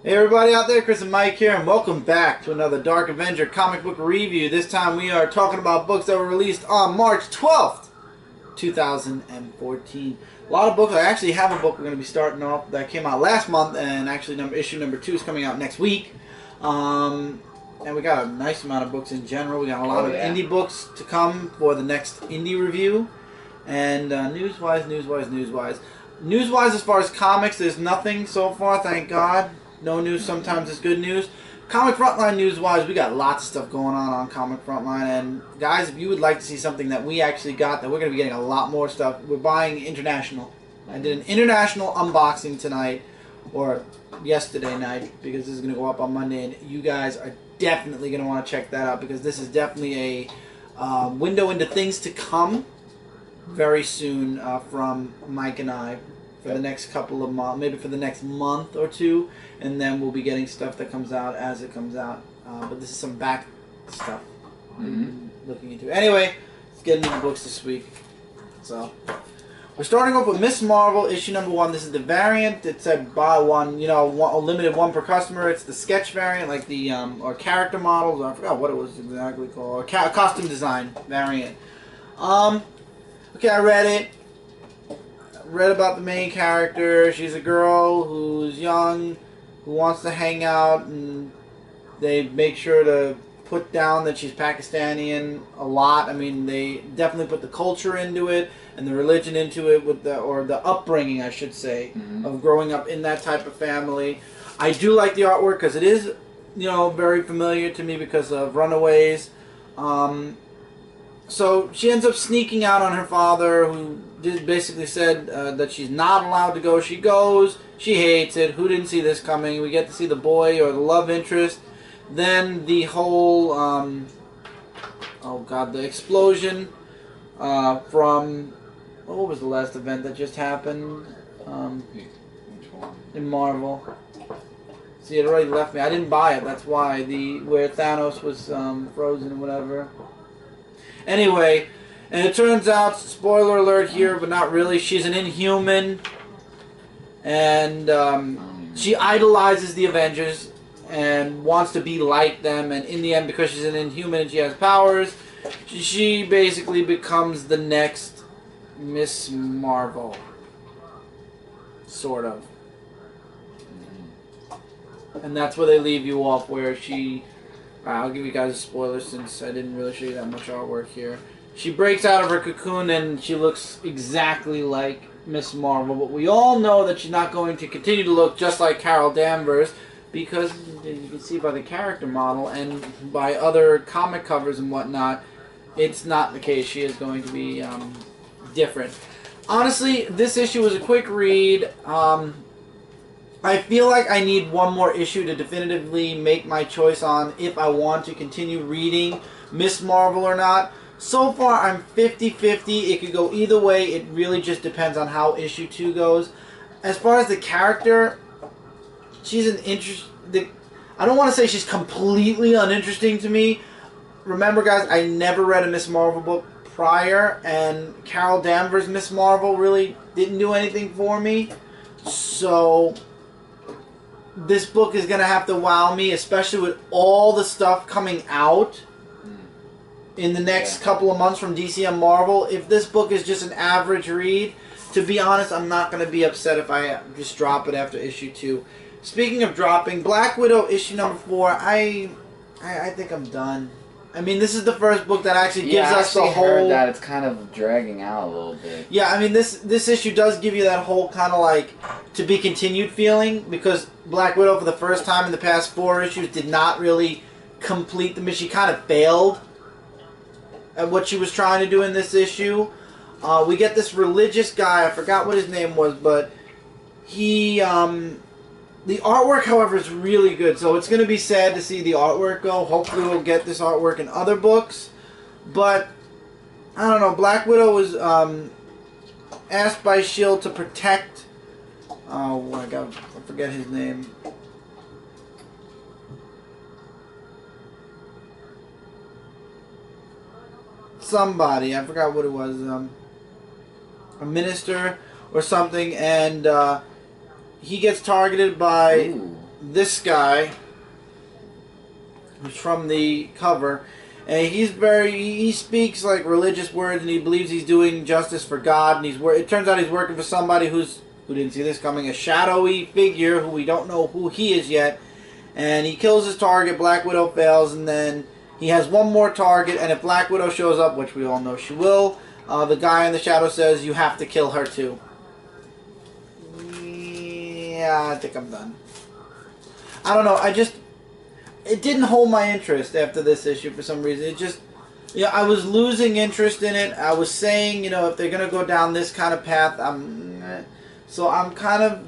Hey everybody out there, Chris and Mike here, and welcome back to another Dark Avenger Comic Book review. This time we are talking about books that were released on March 12th, 2014. A lot of books. I actually have a book we're going to be starting off that came out last month, and actually issue number 2 is coming out next week. And we got a nice amount of books in general. We got a lot of indie books to come for the next indie review. And news-wise, as far as comics, there's nothing so far, thank God. No news sometimes is good news. Comic Frontline news-wise, we got lots of stuff going on Comic Frontline. And guys, if you would like to see something that we actually got, that we're going to be getting a lot more stuff, we're buying international. I did an international unboxing tonight, or yesterday night, because this is going to go up on Monday, and you guys are definitely going to want to check that out, because this is definitely a window into things to come very soon from Mike and I. For the next couple of months, maybe for the next month or two, and then we'll be getting stuff that comes out as it comes out. But this is some back stuff looking into. Anyway, let's get into the books this week. So, we're starting off with Miss Marvel, issue number 1. This is the variant. It said buy one, a limited one per customer. It's the sketch variant, like the, or character models, or I forgot what it was exactly called, or costume design variant. Okay, I read it. Read about the main character. She's a girl who's young, who wants to hang out, and they make sure to put down that she's Pakistani a lot. I mean, they definitely put the culture into it and the religion into it, with the upbringing, I should say, of growing up in that type of family. I do like the artwork because it is, very familiar to me because of Runaways. So she ends up sneaking out on her father, who basically said that she's not allowed to go. She goes. She hates it. Who didn't see this coming? We get to see the boy or the love interest. Then the whole, the explosion from, what was the last event that just happened? In Marvel. See, it already left me. I didn't buy it. That's why. Where Thanos was frozen or whatever. Anyway, and it turns out, spoiler alert here, but not really, she's an Inhuman, and she idolizes the Avengers and wants to be like them, and in the end, because she's an Inhuman and she has powers, she basically becomes the next Miss Marvel. Sort of. And that's where they leave you off, where she... I'll give you guys a spoiler since I didn't really show you that much artwork here. She breaks out of her cocoon and she looks exactly like Miss Marvel, but we all know that she's not going to continue to look just like Carol Danvers, because you can see by the character model and by other comic covers and whatnot, it's not the case. She is going to be different. Honestly, this issue was a quick read. I feel like I need one more issue to definitively make my choice on if I want to continue reading Miss Marvel or not. So far, I'm 50-50. It could go either way. It really just depends on how issue 2 goes. As far as the character, she's an I don't want to say she's completely uninteresting to me. Remember, guys, I never read a Miss Marvel book prior, and Carol Danvers' Miss Marvel really didn't do anything for me. So... this book is going to have to wow me, especially with all the stuff coming out in the next couple of months from DC and Marvel. If this book is just an average read, to be honest, I'm not going to be upset if I just drop it after issue 2. Speaking of dropping, Black Widow issue number 4, I think I'm done. I mean, this is the first book that actually gives us the whole... heard that it's kind of dragging out a little bit. Yeah, I mean, this issue does give you that whole kind of like to be continued feeling, because Black Widow for the first time in the past 4 issues did not really complete the mission. She kind of failed at what she was trying to do in this issue. We get this religious guy, I forgot what his name was, but he... the artwork, however, is really good, so it's going to be sad to see the artwork go. Hopefully we'll get this artwork in other books. But, I don't know, Black Widow was asked by S.H.I.E.L.D. to protect... Oh, I forget his name. Somebody, I forgot what it was. A minister or something, and... he gets targeted by this guy, who's from the cover, and he speaks like religious words, and he believes he's doing justice for God, and it turns out he's working for somebody who didn't see this coming, a shadowy figure who we don't know who he is yet, and he kills his target. Black Widow fails, and then he has one more target, and if Black Widow shows up, which we all know she will, the guy in the shadow says, you have to kill her too. Yeah, I think I'm done. I don't know, it didn't hold my interest after this issue for some reason. It just, I was losing interest in it. I was saying, if they're going to go down this kind of path, I'm kind of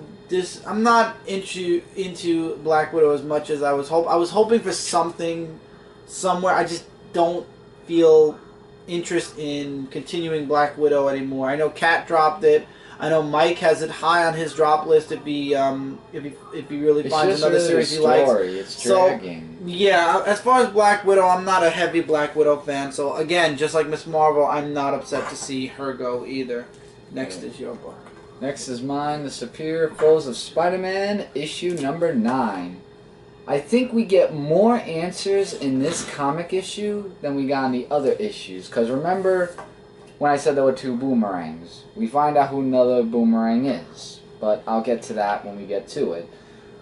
I'm not into Black Widow as much as I was hoping for something somewhere. I just don't feel interest in continuing Black Widow anymore. I know Kat dropped it. I know Mike has it high on his drop list if he really finds another series he likes. It's dragging. So, yeah, as far as Black Widow, I'm not a heavy Black Widow fan. So again, just like Miss Marvel, I'm not upset to see her go either. Next is your book. Next is mine, The Superior Foes of Spider-Man, issue number 9. I think we get more answers in this comic issue than we got in the other issues. Because remember when I said there were 2 boomerangs? We find out who another boomerang is. But I'll get to that when we get to it.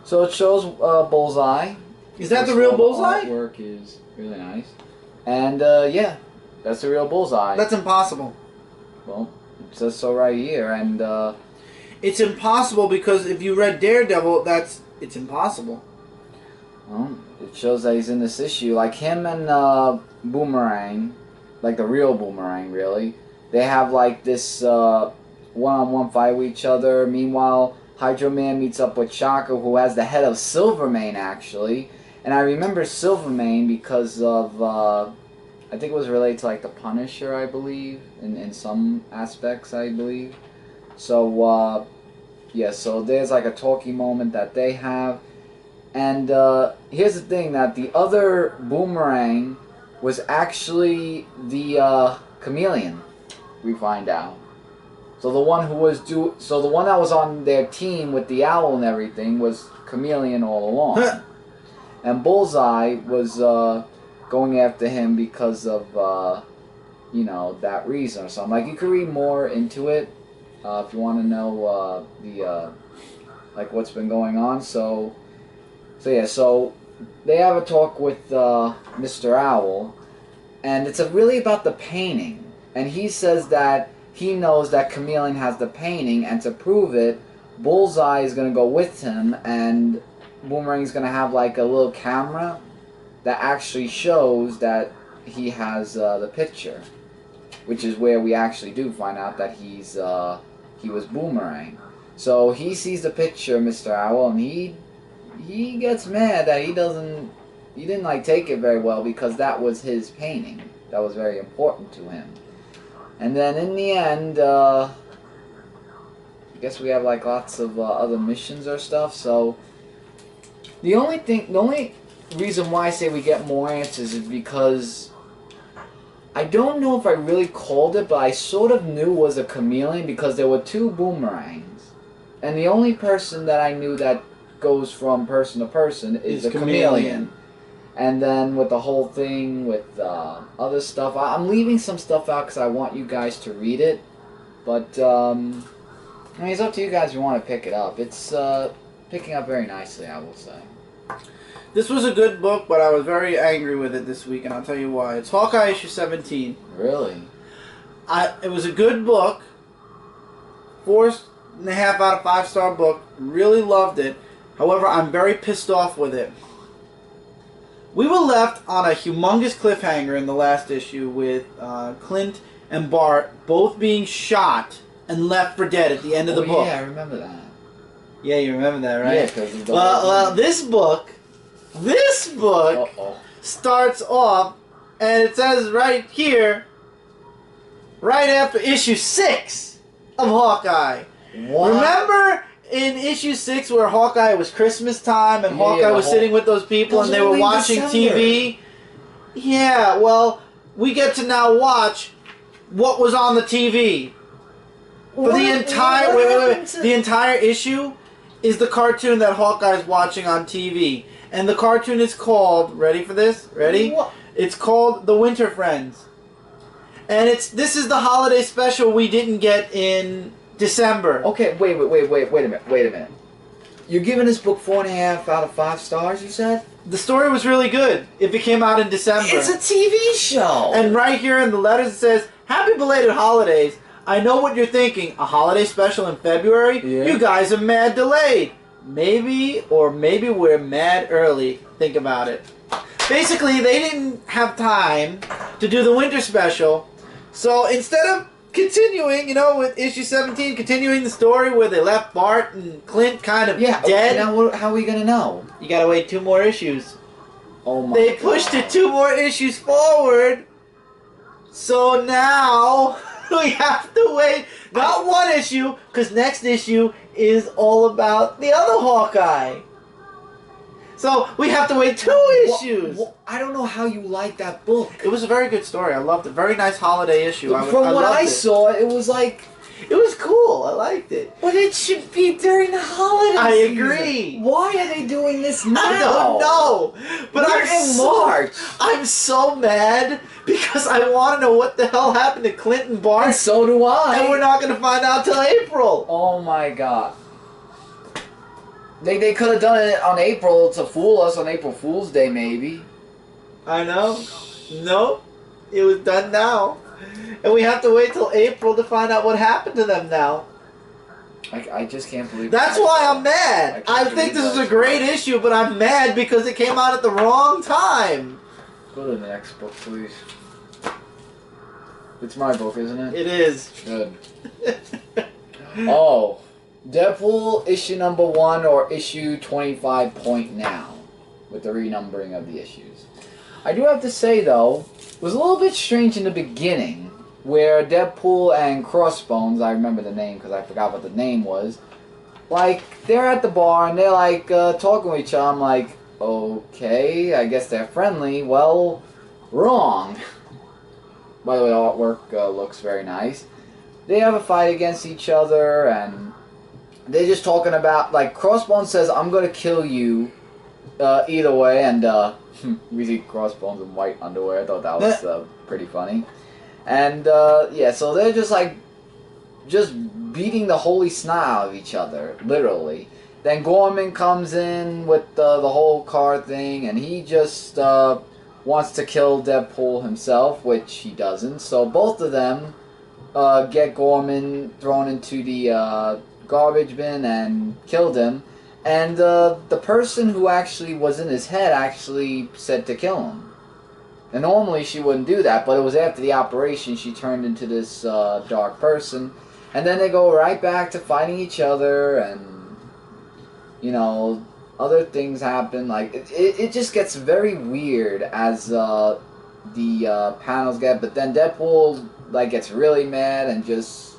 So it shows Bullseye. Is that the real Bullseye? The artwork is really nice. And yeah, that's the real Bullseye. That's impossible. Well, it says so right here. And it's impossible because if you read Daredevil, it's impossible. Well, it shows that he's in this issue. Like him and Boomerang, like the real Boomerang, really. They have like this one-on-one fight with each other. Meanwhile, Hydro Man meets up with Shocker, who has the head of Silvermane, actually. And I remember Silvermane because of, I think it was related to like the Punisher, I believe, in some aspects, I believe. So, yeah, so there's like a talking moment that they have. And here's the thing, that the other Boomerang was actually the Chameleon, we find out. So the one the one that was on their team with the owl and everything was Chameleon all along. And Bullseye was going after him because of that reason or something. Like, you could read more into it if you want to know like what's been going on. So yeah, so they have a talk with Mr. Owl, and it's really about the painting. And he says that he knows that Chameleon has the painting, and to prove it, Bullseye is going to go with him, and Boomerang's going to have like a little camera that actually shows that he has the picture, which is where we actually do find out that he was Boomerang. So he sees the picture, Mr. Owl, and he gets mad that he didn't like take it very well, because that was his painting. That was very important to him. And then in the end, I guess we have like lots of other missions or stuff. So the only reason why I say we get more answers is because I don't know if I really called it, but I sort of knew it was a Chameleon because there were 2 Boomerangs, and the only person that I knew that goes from person to person is the Chameleon. And then with the whole thing with other stuff, I'm leaving some stuff out because I want you guys to read it. But I mean, it's up to you guys if you want to pick it up. It's picking up very nicely, I will say. This was a good book, but I was very angry with it this week, and I'll tell you why. It's Hawkeye issue 17. Really? It was a good book. 4.5 out of 5-star book. Really loved it. However, I'm very pissed off with it. We were left on a humongous cliffhanger in the last issue with Clint and Bart both being shot and left for dead at the end of the book. Yeah, I remember that. Yeah, you remember that, right? Yeah, because well, this book starts off, and it says right here, right after issue 6 of Hawkeye. What? Remember in issue 6 where Hawkeye was Christmas time and Hawkeye was sitting with those people and they were watching TV? Yeah, well, we get to now watch what was on the TV. For the entire the entire issue is the cartoon that Hawkeye's watching on TV. And the cartoon is called, ready for this? Ready? What? It's called The Winter Friends. And this is the holiday special we didn't get in December. Okay, wait a minute. You're giving this book 4.5 out of 5 stars, you said? The story was really good if it came out in December. It's a TV show! And right here in the letters it says, Happy belated holidays. I know what you're thinking. A holiday special in February? Yeah. You guys are mad delayed. Maybe we're mad early. Think about it. Basically, they didn't have time to do the winter special. So instead of continuing, with issue 17, continuing the story where they left Bart and Clint kind of dead. Now how are we going to know? You gotta wait 2 more issues. Oh my They pushed it 2 more issues forward. So now we have to wait. Not 1 issue, because next issue is all about the other Hawkeye. So we have to wait 2 issues. I don't know how you like that book. It was a very good story. I loved it. Very nice holiday issue. From what I saw, it was like... It was cool. I liked it. But it should be during the holidays. I agree. Why are they doing this now? I don't know. But We're in March. I'm so mad because I want to know what the hell happened to Clint and Bart. And so do I. And we're not going to find out till April. Oh my god. They could have done it on April to fool us on April Fool's Day, maybe. I know. No, it was done now. And we have to wait till April to find out what happened to them now. I just can't believe That's why I'm mad. I think this is a great issue, but I'm mad because it came out at the wrong time. Go to the next book, please. It's my book, isn't it? It is. Good. Oh. DeadPool issue number 1 or issue 25 point now. With the renumbering of the issues. I do have to say, though, it was a little bit strange in the beginning, where DeadPool and Crossbones, I remember the name because I forgot what the name was, like, they're at the bar and they're, like, talking with each other. I'm like, okay, I guess they're friendly. Well, wrong. By the way, the artwork looks very nice. They have a fight against each other, and they're just talking about, like, Crossbones says, I'm gonna kill you either way, and we see Crossbones in white underwear. I thought that was pretty funny. And yeah, so they're just like beating the holy snot out of each other, literally. Then Gorman comes in with the whole car thing, and he just wants to kill DeadPool himself, which he doesn't. So both of them get Gorman thrown into the garbage bin and killed him. And the person who actually was in his head actually said to kill him. And normally she wouldn't do that, but it was after the operation she turned into this dark person. And then they go right back to fighting each other, and, you know, other things happen. Like, it just gets very weird as the panels get, but then DeadPool, like, gets really mad and just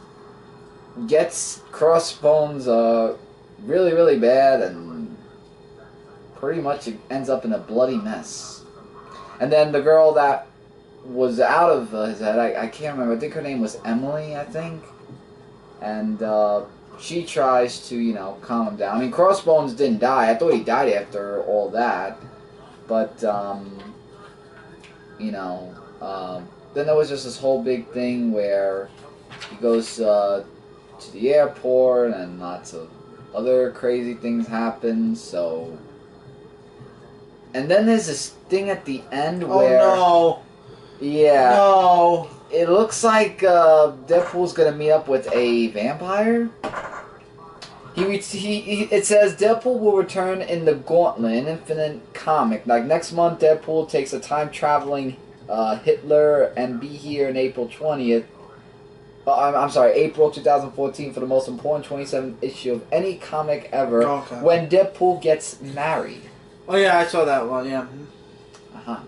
gets Crossbones really, really bad, and pretty much it ends up in a bloody mess. And then the girl that was out of his head, I can't remember, I think her name was Emily, I think. And she tries to, you know, calm him down. I mean, Crossbones didn't die. I thought he died after all that. But, you know, then there was just this whole big thing where he goes to the airport and lots of other crazy things happen, so... And then there's this thing at the end where... Oh, no. Yeah. No. It looks like DeadPool's gonna meet up with a vampire. It says DeadPool will return in the Gauntlet, an Infinite comic. Like, next month, DeadPool takes a time-traveling Hitler and be here on April 20th. I'm sorry, April 2014 for the most important 27th issue of any comic ever, when DeadPool gets married. Oh yeah, I saw that one, yeah. Uh-huh.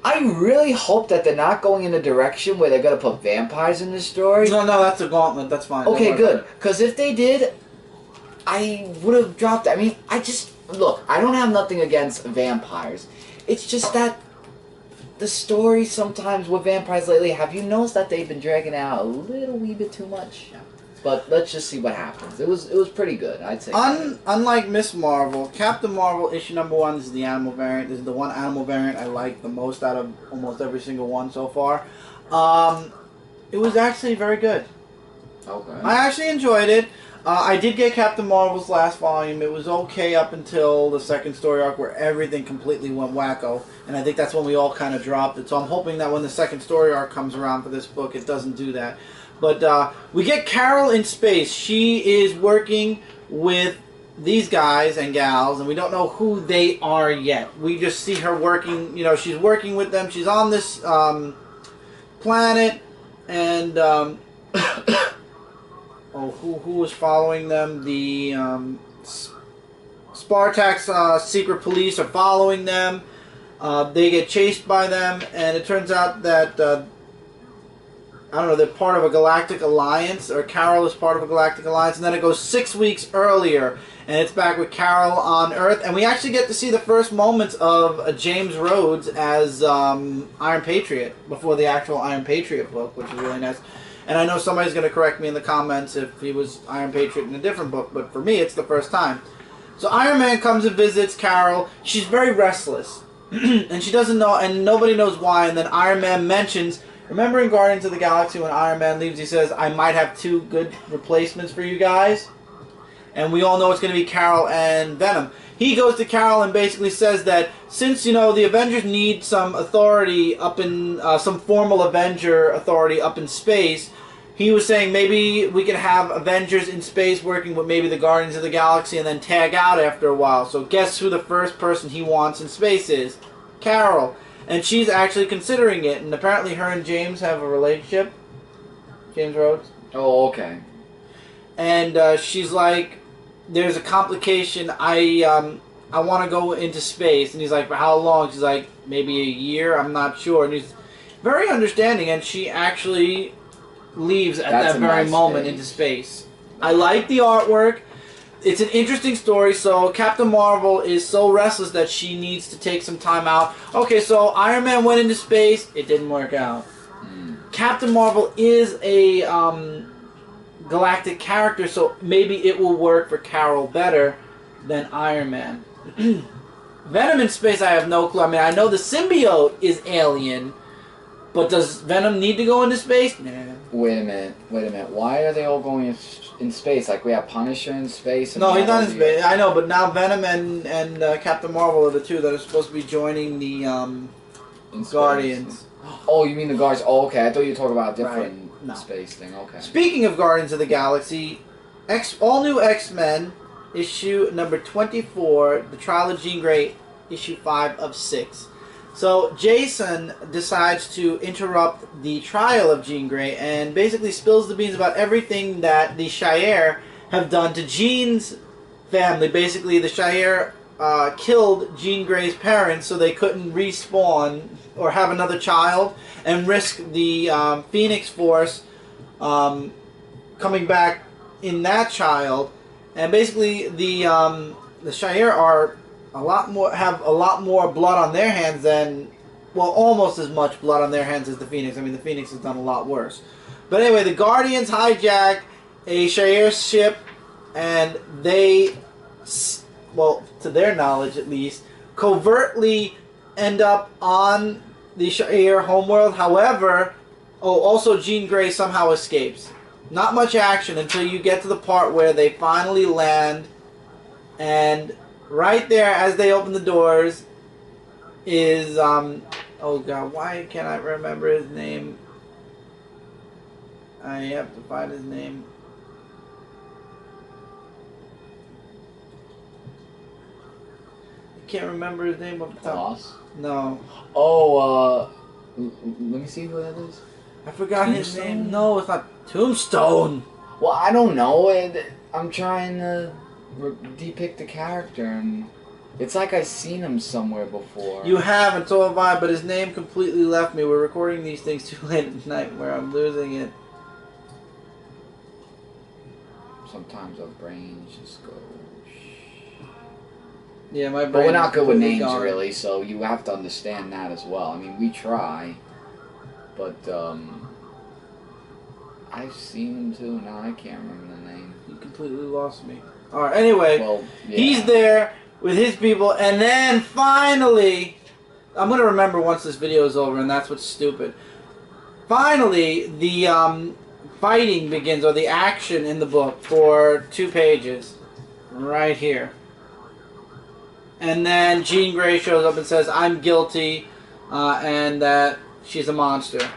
I really hope that they're not going in a direction where they're going to put vampires in this story. No, that's a Gauntlet, that's fine. Okay, good. Because if they did, I would have dropped it. I mean, look, I don't have nothing against vampires. It's just that the story sometimes with vampires lately, have you noticed that they've been dragging out a little wee bit too much? But let's just see what happens. It was pretty good, I'd say. Unlike Miss Marvel, Captain Marvel issue number 1 is the animal variant. This is the one animal variant I like the most out of almost every single one so far. It was actually very good. Okay. I actually enjoyed it. I did get Captain Marvel's last volume. It was okay up until the second story arc where everything completely went wacko. And I think that's when we all kind of dropped it. So I'm hoping that when the second story arc comes around for this book, it doesn't do that. But we get Carol in space. She is working with these guys and gals, and we don't know who they are yet. We just see her working, she's working with them. She's on this planet, and who was following them? The Spartak's secret police are following them. They get chased by them, and it turns out that they're part of a galactic alliance, or Carol is part of a galactic alliance, and then it goes 6 weeks earlier, and it's back with Carol on Earth, and we actually get to see the first moments of James Rhodes as Iron Patriot before the actual Iron Patriot book, which is really nice. And I know somebody's going to correct me in the comments if he was Iron Patriot in a different book, but for me, it's the first time. So Iron Man comes and visits Carol. She's very restless, and she doesn't know, and nobody knows why, and then Iron Man mentions... Remember in Guardians of the Galaxy when Iron Man leaves, he says, I might have 2 good replacements for you guys? And we all know it's going to be Carol and Venom. He goes to Carol and basically says that since, the Avengers need some authority up in, some formal Avenger authority up in space, he was saying maybe we could have Avengers in space working with maybe the Guardians of the Galaxy and then tag out after a while. So guess who the first person he wants in space is? Carol. And she's actually considering it, and apparently her and James have a relationship. James Rhodes. Oh, okay. And she's like, there's a complication. I want to go into space. And he's like, for how long? She's like, maybe a year. I'm not sure. And he's very understanding, and she actually leaves at that very moment into space. I like the artwork. It's an interesting story. So Captain Marvel is so restless that she needs to take some time out. Okay, so Iron Man went into space. It didn't work out. Captain Marvel is a galactic character, so maybe it will work for Carol better than Iron Man. Venom in space, I have no clue. I mean, I know the symbiote is alien, but does Venom need to go into space? Nah. Wait a minute. Why are they all going in space? Like, we have Punisher in space? And no, he's not in space. I know, but now Venom and Captain Marvel are the 2 that are supposed to be joining the Guardians. Oh, you mean the Guardians? Oh, okay. I thought you were talking about a different space thing. Okay. Speaking of Guardians of the Galaxy, all new X-Men, issue number 24, The Trial of Jean Grey, issue 5 of 6. So Jason decides to interrupt the trial of Jean Grey and basically spills the beans about everything that the Shire have done to Jean's family. Basically, the Shire killed Jean Grey's parents so they couldn't respawn or have another child and risk the Phoenix Force coming back in that child. And basically, the Shire are have a lot more blood on their hands than, well, almost as much blood on their hands as the Phoenix. I mean, the Phoenix has done a lot worse. But anyway, the Guardians hijack a Shire ship, and they, well, to their knowledge at least, covertly end up on the Shire homeworld. However, also Jean Grey somehow escapes. Not much action until you get to the part where they finally land, and right there, as they open the doors, is, oh god, why can't I remember his name? I have to find his name. I can't remember his name off the top. Boss? No. Oh, let me see who that is. I forgot his name. No, it's not Tombstone. Well, I don't know. I'm trying to depict the character, and it's like I've seen him somewhere before. You have, and so have I, but his name completely left me. We're recording these things too late at night where I'm losing it. Sometimes our brains just go... Yeah, my brain. But we're not good with names, gone. really, so you have to understand that as well. I mean, we try, but I've seen him too. Now I can't remember the name. You completely lost me. Alright, anyway, Well, yeah. he's there with his people, and then finally, I'm going to remember once this video is over, and that's what's stupid. Finally, the fighting begins, or the action in the book, for 2 pages. Right here. And then Jean Grey shows up and says, I'm guilty, and that she's a monster.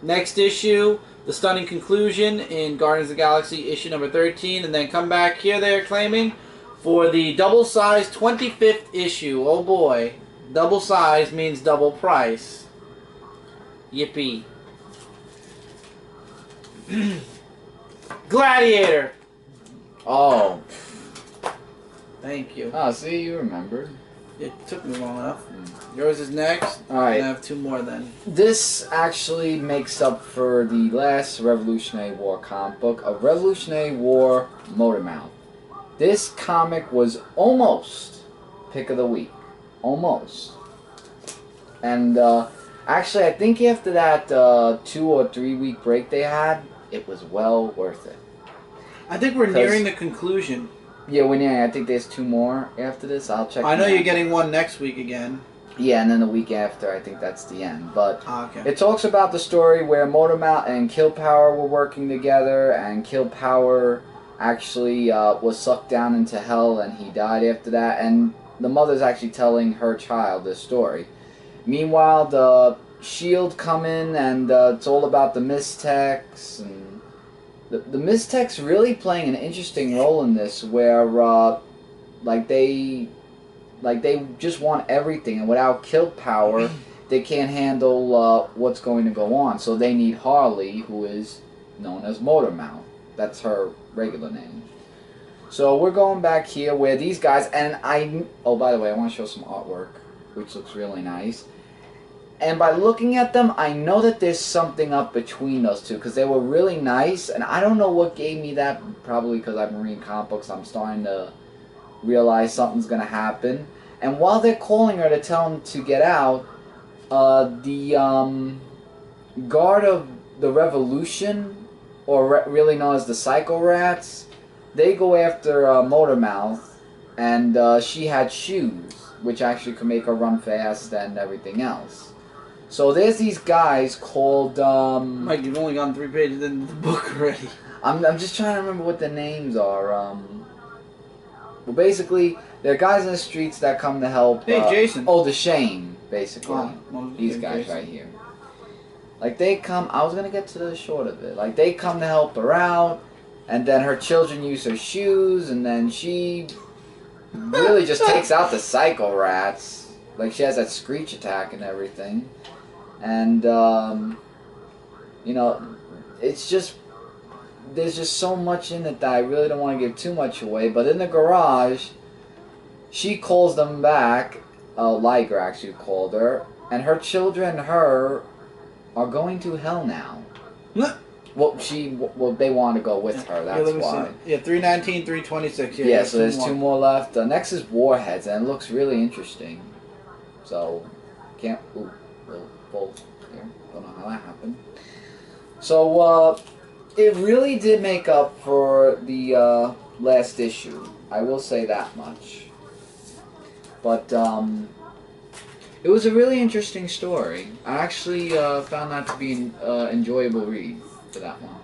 Next issue, the stunning conclusion in Guardians of the Galaxy issue number 13, and then come back here, they're claiming, for the double-sized 25th issue. Oh boy. Double size means double price. Yippee. Gladiator. Oh. Thank you. Oh, see, you remembered. It took me long enough. Yours is next. Alright. I have 2 more then. This actually makes up for the last Revolutionary War comic book, a Revolutionary War Motormouth. This comic was almost pick of the week. Almost. And actually, I think after that 2 or 3 week break they had, it was well worth it. I think we're nearing the conclusion. Yeah, we're nearing. I think there's 2 more after this. I'll check. I know you're getting one next week again. Yeah, and then the week after, I think that's the end. But okay. It talks about the story where Motormouth and Kill Power were working together, and Kill Power actually was sucked down into hell, and he died after that. And the mother's actually telling her child this story. Meanwhile, the Shield come in, and it's all about the Mystics, and the Mystics really playing an interesting role in this, where like they just want everything, and without Kill Power, they can't handle what's going to go on. So they need Harley, who is known as Motormouth. That's her regular name. So we're going back here where these guys, and oh, by the way, I want to show some artwork, which looks really nice. And by looking at them, I know that there's something up between those two, because they were really nice, and I don't know what gave me that. Probably because I've been reading comic books, I'm starting to realize something's going to happen. And while they're calling her to tell him to get out, the Guard of the Revolution, or really known as the Psycho Rats, they go after Motormouth, and she had shoes, which actually could make her run fast and everything else. So there's these guys called... Mike, you've only gone 3 pages into the book already. I'm just trying to remember what the names are. Well, basically, they're guys in the streets that come to help... Hey, Jason. Oh, the Shame, basically. Oh, these guys Jason. right here. Like, they come... I was going to get to the short of it. Like, they come to help her out, and then her children use her shoes, and then she really just takes out the Psycho Rats. Like, she has that screech attack and everything. And, you know, it's just... There's just so much in it that I really don't want to give too much away. But in the garage, she calls them back. Liger actually called her. And her children and her are going to hell now. Well, they want to go with her. That's why. Yeah, 319, 326. Yeah, so there's 2 more left. Next is Warheads, and it looks really interesting. So, can't... Ooh, little bolt here. Don't know how that happened. So, it really did make up for the last issue. I will say that much. But, it was a really interesting story. I actually found that to be an enjoyable read for that one.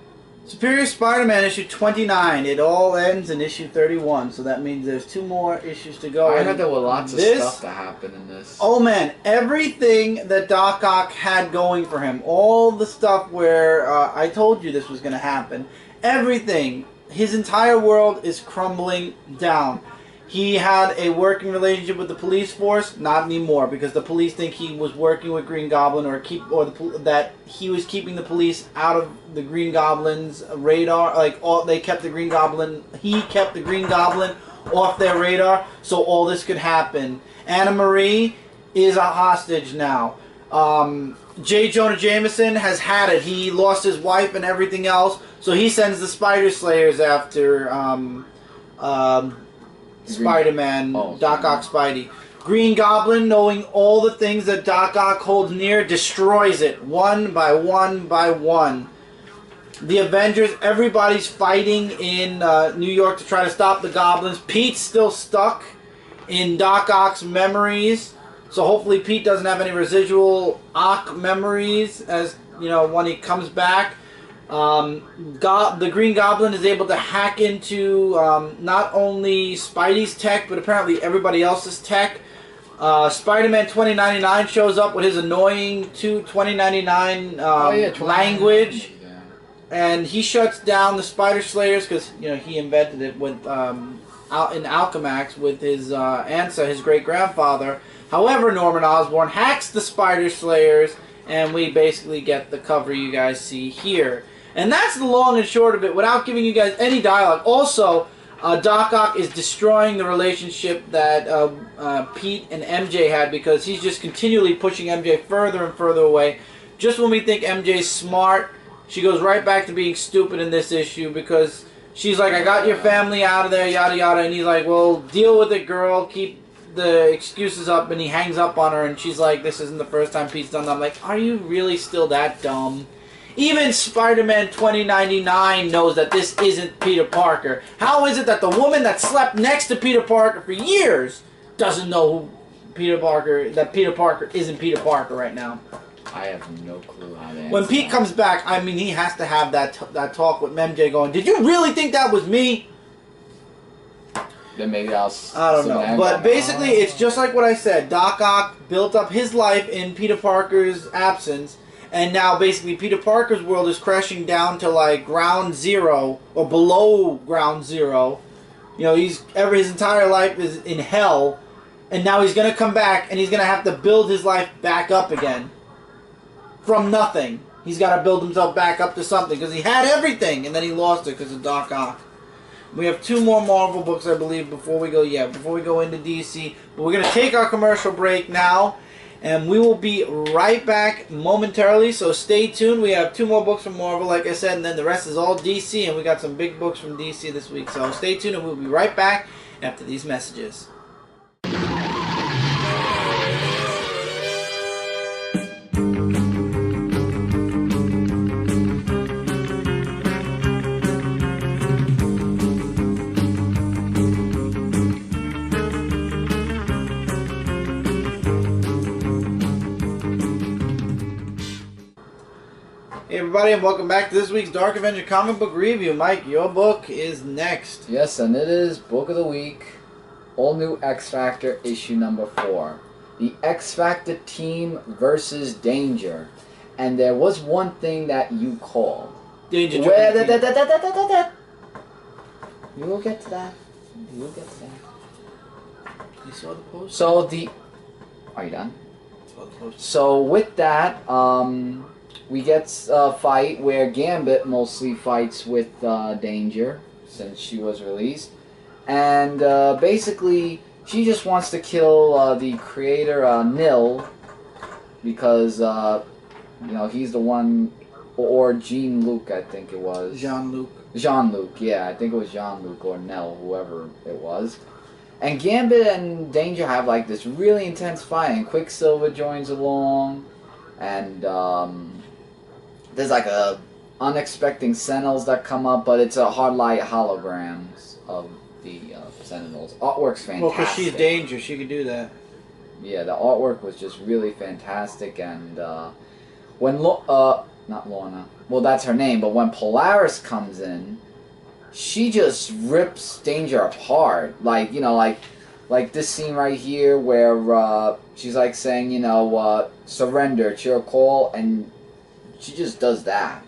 Superior Spider-Man issue 29. It all ends in issue 31, so that means there's 2 more issues to go. I heard there were lots of stuff to happen in this. Oh man, everything that Doc Ock had going for him, all the stuff where I told you this was going to happen, everything, his entire world is crumbling down. He had a working relationship with the police force, not anymore, because the police think he was working with Green Goblin, that he was keeping the police out of the Green Goblin's radar. They kept the Green Goblin. He kept the Green Goblin off their radar, so all this could happen. Anna Marie is a hostage now. J. Jonah Jameson has had it. He lost his wife and everything else, so he sends the Spider Slayers after Spider-Man, Doc Ock Spidey. Green Goblin, knowing all the things that Doc Ock holds near, destroys it one by one by one. the Avengers, everybody's fighting in New York to try to stop the Goblins. Pete's still stuck in Doc Ock's memories, so hopefully Pete doesn't have any residual Ock memories as, you know, when he comes back. The Green Goblin is able to hack into not only Spidey's tech, but apparently everybody else's tech. Spider-Man 2099 shows up with his annoying 2099 language. And he shuts down the Spider Slayers because, you know, he invented it with in Alchemax with his Ansa, his great-grandfather. However, Norman Osborn hacks the Spider Slayers, and we basically get the cover you guys see here. And that's the long and short of it without giving you guys any dialogue. Also, Doc Ock is destroying the relationship that Pete and MJ had because he's just continually pushing MJ further and further away. Just when we think MJ's smart, she goes right back to being stupid in this issue because she's like, I got your family out of there, yada yada, and he's like, well, deal with it, girl, keep the excuses up, and he hangs up on her, and she's like, this isn't the first time Pete's done that. I'm like, are you really still that dumb? Even Spider-Man 2099 knows that this isn't Peter Parker. How is it that the woman that slept next to Peter Parker for years doesn't know who Peter Parker isn't Peter Parker right now? I have no clue how to When Pete comes back, I mean, he has to have that talk with MJ going, did you really think that was me? Then maybe I don't know. But basically, it's just like what I said. Doc Ock built up his life in Peter Parker's absence, and now basically Peter Parker's world is crashing down to like ground zero, or below ground zero. You know, his entire life is in hell, and now he's going to come back, and he's going to have to build his life back up again. From nothing. He's got to build himself back up to something because he had everything and then he lost it because of Doc Ock. We have 2 more Marvel books, I believe, before we go into DC. But we're going to take our commercial break now, and we will be right back momentarily, so stay tuned. We have 2 more books from Marvel, like I said, and then the rest is all DC, and we got some big books from DC this week. So stay tuned, and we'll be right back after these messages. Hey everybody, and welcome back to this week's Dark Avenger Comic Book Review. Mike, your book is next. Yes, and it is Book of the Week, All New X Factor, issue number 4. The X Factor team versus Danger. And there was one thing that you called. Danger. You will get to that. You will get to that. You saw the post? So are you done? So with that, we get a fight where Gambit mostly fights with Danger, since she was released. And basically, she just wants to kill the creator, Nil, because, you know, he's the one, or Jean-Luc, I think it was. Jean-Luc. Jean-Luc, yeah, I think it was Jean-Luc or Nel, whoever it was. And Gambit and Danger have, like, this really intense fight, and Quicksilver joins along, and, there's like unexpected Sentinels that come up, but it's a hard light holograms of the Sentinels. Artwork's fantastic. Well, because she's Danger, she could do that. Yeah, the artwork was just really fantastic, and when not Lorna, well that's her name, but when Polaris comes in, she just rips Danger apart. Like, you know, like this scene right here where she's like saying, you know, surrender, it's your call, and she just does that.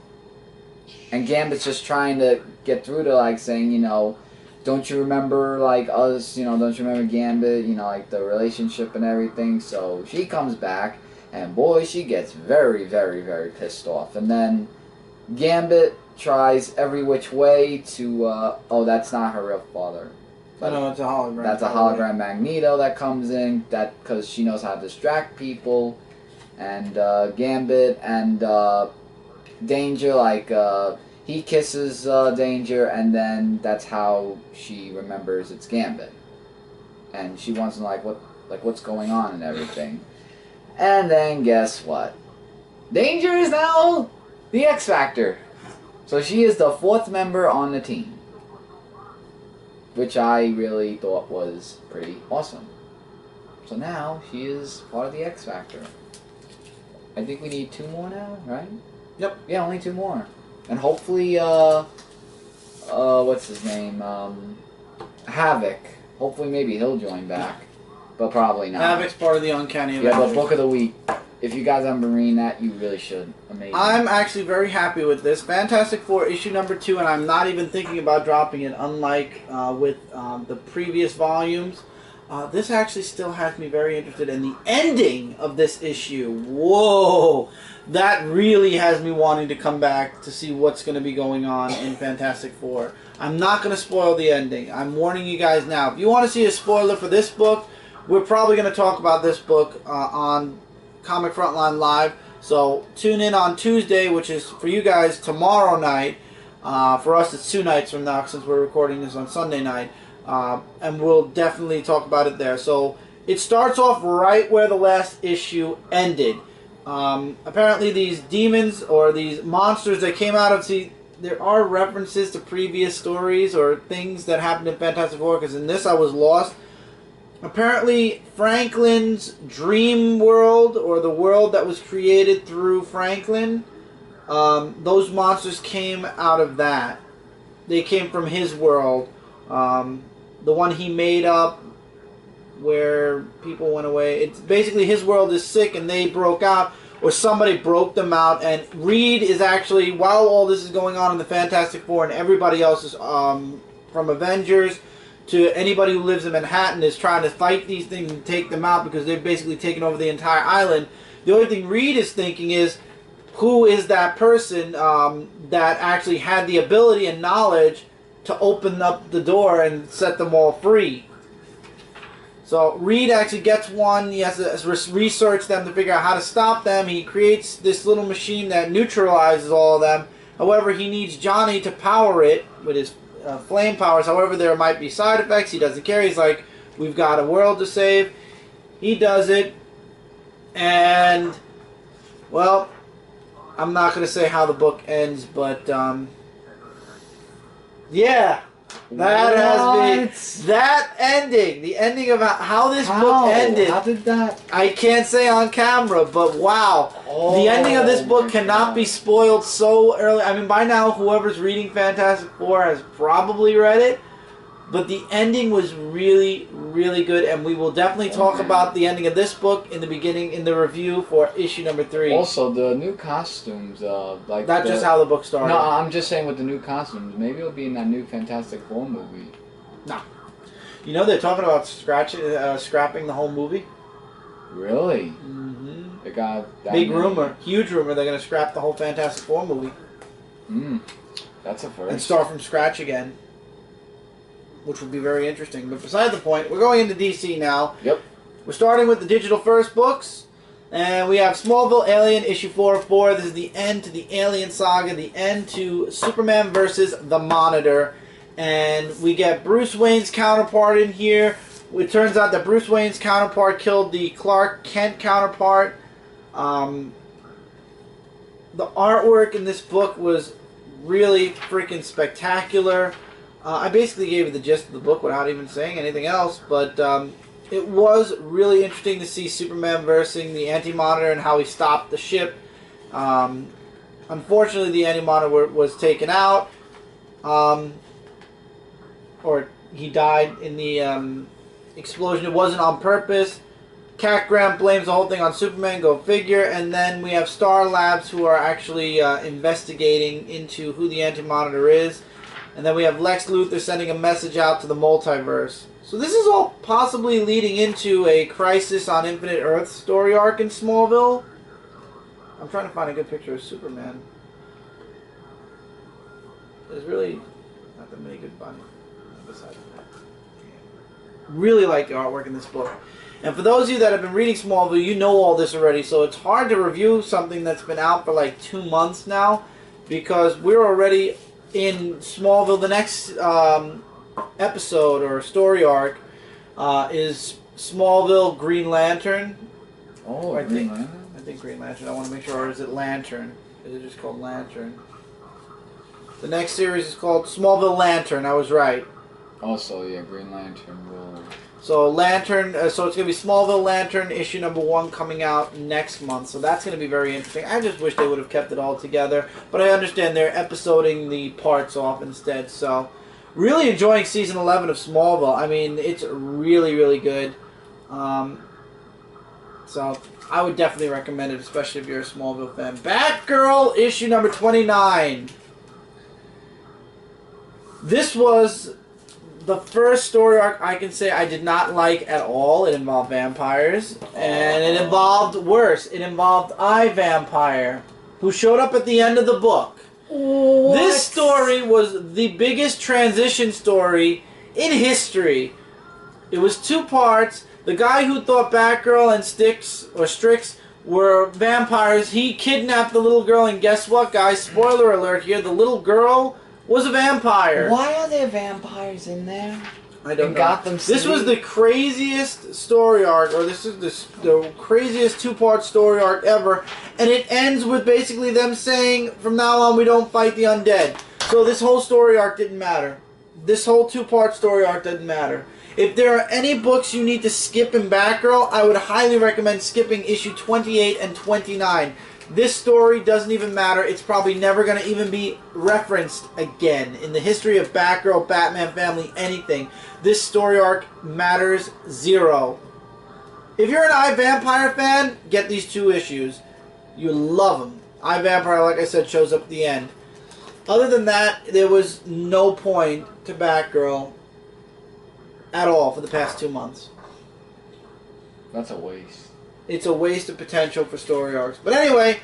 And Gambit's just trying to get through to, like, saying, you know, don't you remember, like, us, you know, don't you remember Gambit, you know, like, the relationship and everything. So she comes back, and boy, she gets very, very, very pissed off. And then Gambit tries every which way to, oh, that's not her real father. But no, it's a hologram. That's a hologram Magneto that comes in, that because she knows how to distract people. And Gambit and Danger, like, he kisses Danger, and then that's how she remembers it's Gambit. And she wants to know, what's going on and everything. And then guess what? Danger is now the X Factor. So she is the 4th member on the team, which I really thought was pretty awesome. So now she is part of the X Factor. I think we need 2 more now, right? Yep. Yeah, only 2 more. And hopefully, what's his name? Havoc. Hopefully maybe he'll join back. But probably not. Havoc's part of the Uncanny Yeah, Avengers. but Book of the Week. If you guys haven't been reading that, you really should. Amazing. I'm actually very happy with this. Fantastic Four issue number 2, and I'm not even thinking about dropping it, unlike with the previous volumes. This actually still has me very interested in the ending of this issue. Whoa! That really has me wanting to come back to see what's going to be going on in Fantastic Four. I'm not going to spoil the ending. I'm warning you guys now. If you want to see a spoiler for this book, we're probably going to talk about this book on Comic Frontline Live. So tune in on Tuesday, which is for you guys tomorrow night. For us, it's 2 nights from now since we're recording this on Sunday night. And we'll definitely talk about it there. So it starts off right where the last issue ended. Apparently these demons or these monsters that came out of... See, there are references to previous stories or things that happened in Fantastic Four, because in this I was lost. Apparently Franklin's dream world, or the world that was created through Franklin, those monsters came out of that. They came from his world. The one he made up where people went away. It's basically his world is sick and they broke out, or somebody broke them out. And Reed is actually, while all this is going on in the Fantastic Four and everybody else is, from Avengers to anybody who lives in Manhattan, is trying to fight these things and take them out because they've basically taken over the entire island. The only thing Reed is thinking is, who is that person that actually had the ability and knowledge to open up the door and set them all free? So Reed actually gets one. He has to research them to figure out how to stop them. He creates this little machine that neutralizes all of them. However, he needs Johnny to power it with his flame powers. However, there might be side effects. He doesn't care. He's like, we've got a world to save. He does it. And, well, I'm not going to say how the book ends, but, yeah. That has been... That ending. The ending of how this book ended. How did that... I can't say on camera, but wow. Oh, the ending of this book cannot be spoiled so early. I mean, by now, whoever's reading Fantastic Four has probably read it. But the ending was really, really good, and we will definitely talk about the ending of this book in the beginning, in the review for issue number 3. Also, the new costumes, like... That's just how the book started. No, I'm just saying with the new costumes. Maybe it'll be in that new Fantastic Four movie. No. You know, they're talking about scrapping the whole movie. Really? Mm-hmm. They got that big many. rumor, huge rumor, they're going to scrap the whole Fantastic Four movie. That's a first. And start from scratch again. Which would be very interesting. But beside the point, we're going into DC now. Yep. We're starting with the Digital First books. And we have Smallville Alien issue 4 of 4. This is the end to the Alien saga. The end to Superman versus the Monitor. And we get Bruce Wayne's counterpart in here. It turns out that Bruce Wayne's counterpart killed the Clark Kent counterpart. The artwork in this book was really freaking spectacular. I basically gave you the gist of the book without even saying anything else, but it was really interesting to see Superman versing the Anti-Monitor and how he stopped the ship. Unfortunately, the Anti-Monitor was taken out, or he died in the explosion. It wasn't on purpose. Cat Grant blames the whole thing on Superman, go figure, and then we have Star Labs who are actually investigating into who the Anti-Monitor is. And then we have Lex Luthor sending a message out to the multiverse. So this is all possibly leading into a Crisis on Infinite Earth story arc in Smallville. I'm trying to find a good picture of Superman. There's really not that many good bunnies besides that. Really like the artwork in this book. And for those of you that have been reading Smallville, you know all this already. So it's hard to review something that's been out for like 2 months now, because we're already in Smallville. The next episode or story arc is Smallville Green Lantern. Oh, I Green Lantern? think Green Lantern. I want to make sure. Or is it Lantern? Is it just called Lantern? The next series is called Smallville Lantern. I was right. Also, yeah, Green Lantern will... So Lantern, so it's going to be Smallville Lantern issue number 1 coming out next month. So that's going to be very interesting. I just wish they would have kept it all together. But I understand they're episoding the parts off instead. So really enjoying season 11 of Smallville. I mean, it's really, really good. So I would definitely recommend it, especially if you're a Smallville fan. Batgirl issue number 29. This was the first story arc I can say I did not like at all. It involved vampires. And it involved worse. It involved Vampire, who showed up at the end of the book. What? This story was the biggest transition story in history. It was 2 parts. The guy who thought Batgirl and Strix were vampires, he kidnapped the little girl, and guess what, guys? Spoiler alert here, the little girl was a vampire. Why are there vampires in there? I don't know. Gotham City? This was the craziest story arc, or this is the craziest 2-part story arc ever, and it ends with basically them saying, from now on we don't fight the undead. So this whole story arc didn't matter. This whole 2-part story arc didn't matter. If there are any books you need to skip in Batgirl, I would highly recommend skipping issue 28 and 29. This story doesn't even matter. It's probably never going to even be referenced again in the history of Batgirl, Batman family, anything. This story arc matters 0. If you're an Vampire fan, get these 2 issues. You love them. Vampire, like I said, shows up at the end. Other than that, there was no point to Batgirl at all for the past 2 months. That's a waste. It's a waste of potential for story arcs. But anyway,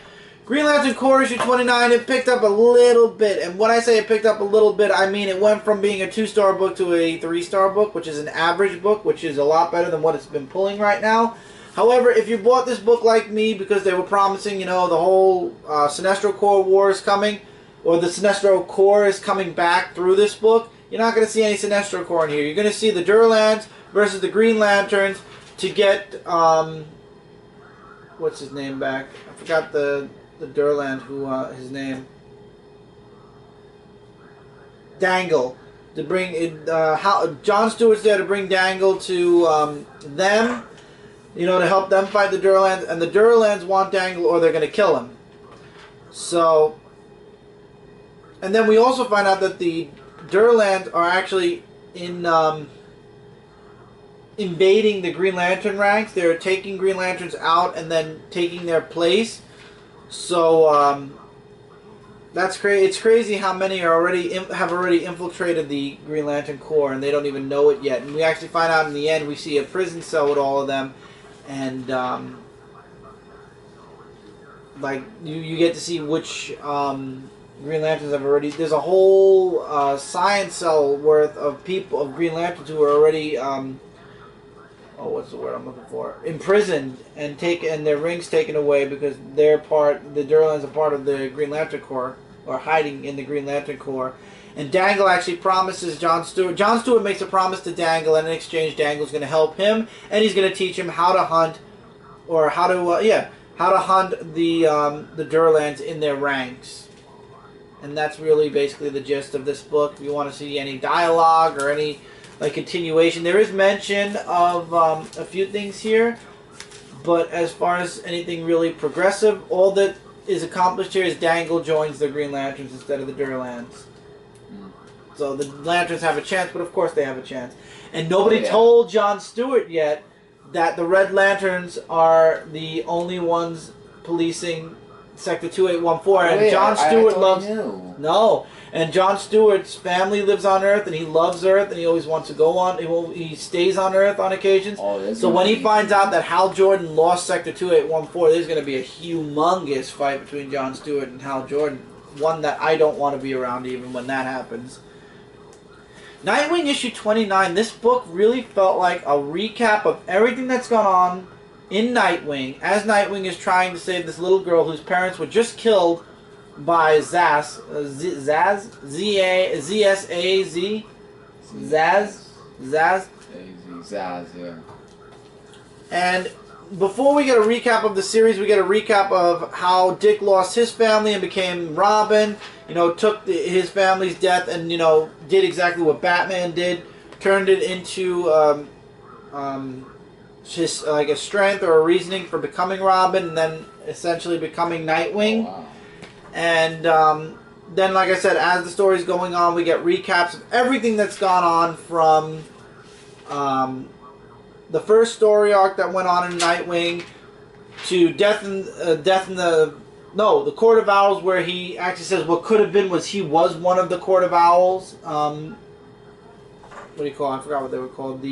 Green Lantern Corps issue 29, it picked up a little bit. And when I say it picked up a little bit, I mean it went from being a 2-star book to a 3-star book, which is an average book, which is a lot better than what it's been pulling right now. However, if you bought this book like me because they were promising, you know, the whole Sinestro Corps war is coming, or the Sinestro Corps is coming back through this book, you're not going to see any Sinestro Corps in here. You're going to see the Durlans versus the Green Lanterns to get... what's his name back? I forgot the Durland who his name. Dangle, to bring John Stewart's there to bring Dangle to them, you know, to help them fight the Durlands, and the Durlands want Dangle or they're going to kill him. So, and then we also find out that the Durlands are actually in invading the Green Lantern ranks. They're taking Green Lanterns out and then taking their place. So that's crazy. It's crazy how many are have already infiltrated the Green Lantern Corps, and they don't even know it yet. And we actually find out in the end. We see a prison cell with all of them, and like you get to see which Green Lanterns have already. There's a whole science cell worth of people of Green Lanterns who are already. What's the word I'm looking for? Imprisoned and their rings taken away because the Durlands are part of the Green Lantern Corps, or hiding in the Green Lantern Corps. And Dangle actually promises John Stewart. John Stewart makes a promise to Dangle, and in exchange, Dangle's going to help him, and he's going to teach him how to hunt, or how to hunt the Durlands in their ranks. And that's really basically the gist of this book. If you want to see any dialogue or any continuation, there is mention of a few things here, but as far as anything really progressive, all that is accomplished here is Dangle joins the Green Lanterns instead of the Durlands. So the Lanterns have a chance, but of course they have a chance. And nobody told John Stewart yet that the Red Lanterns are the only ones policing Sector 2814, and John Stewart loves... No. And John Stewart's family lives on Earth, and he loves Earth, and he always wants to go on. He stays on Earth on occasions. So when he finds out that Hal Jordan lost Sector 2814, there's going to be a humongous fight between John Stewart and Hal Jordan. One that I don't want to be around even when that happens. Nightwing issue 29. This book really felt like a recap of everything that's gone on in Nightwing, as Nightwing is trying to save this little girl whose parents were just killed by Zaz, Z-S-A-Z, Zaz, yeah. And before we get a recap of the series, we get a recap of how Dick lost his family and became Robin. You know, took his family's death and, you know, did exactly what Batman did. Turned it into just like a strength or a reasoning for becoming Robin, and then essentially becoming Nightwing. Oh, wow. And then, like I said, as the story's going on, we get recaps of everything that's gone on from the first story arc that went on in Nightwing to the Court of Owls, where he actually says what could have been was he was one of the Court of Owls. What do you call it? I forgot what they were called.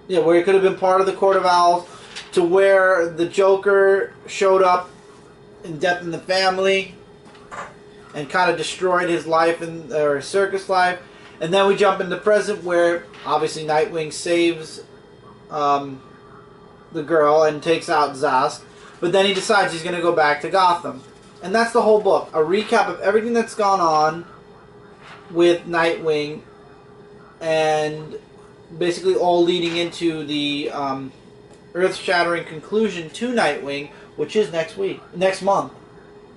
Where he could have been part of the Court of Owls, to where the Joker showed up in Death in the Family and kind of destroyed his life or his circus life. And then we jump into the present, where obviously Nightwing saves the girl and takes out Zsasz, but then he decides he's going to go back to Gotham. And that's the whole book, a recap of everything that's gone on with Nightwing, and basically all leading into the earth-shattering conclusion to Nightwing, which is next month.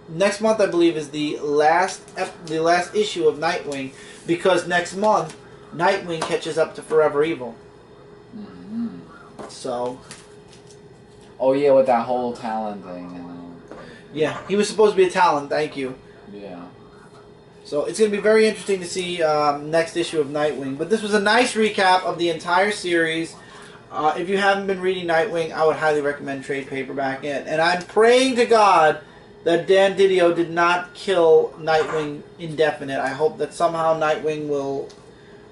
Next month, I believe, is the last issue of Nightwing, because next month Nightwing catches up to Forever Evil. Mm-hmm. So. Oh yeah, with that whole Talon thing. Yeah, he was supposed to be a Talon. Thank you. Yeah. So it's going to be very interesting to see next issue of Nightwing. But this was a nice recap of the entire series. If you haven't been reading Nightwing, I would highly recommend trade paperback it. And I'm praying to God that Dan Didio did not kill Nightwing indefinite. I hope that somehow Nightwing will